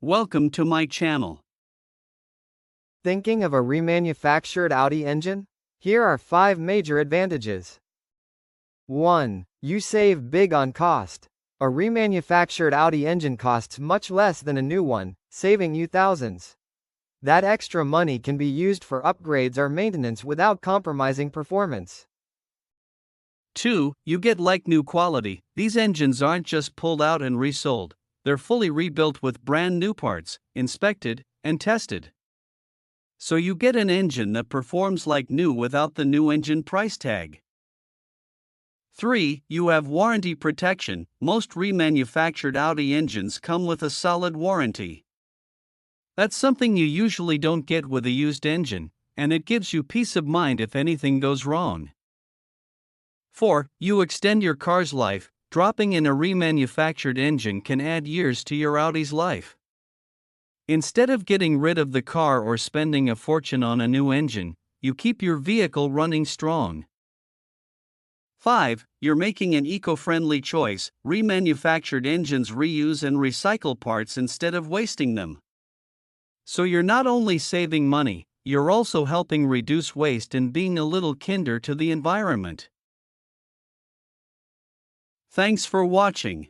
Welcome to my channel. Thinking of a remanufactured Audi engine? Here are 5 major advantages. 1. You save big on cost. A remanufactured Audi engine costs much less than a new one, saving you thousands. That extra money can be used for upgrades or maintenance without compromising performance. 2. You get like new quality. These engines aren't just pulled out and resold, they're fully rebuilt with brand new parts, inspected, and tested. So you get an engine that performs like new without the new engine price tag. 3. You have warranty protection. Most remanufactured Audi engines come with a solid warranty. That's something you usually don't get with a used engine, and it gives you peace of mind if anything goes wrong. 4. You extend your car's life. Dropping in a remanufactured engine can add years to your Audi's life. Instead of getting rid of the car or spending a fortune on a new engine, you keep your vehicle running strong. 5. You're making an eco-friendly choice. Remanufactured engines reuse and recycle parts instead of wasting them. So you're not only saving money, you're also helping reduce waste and being a little kinder to the environment. Thanks for watching.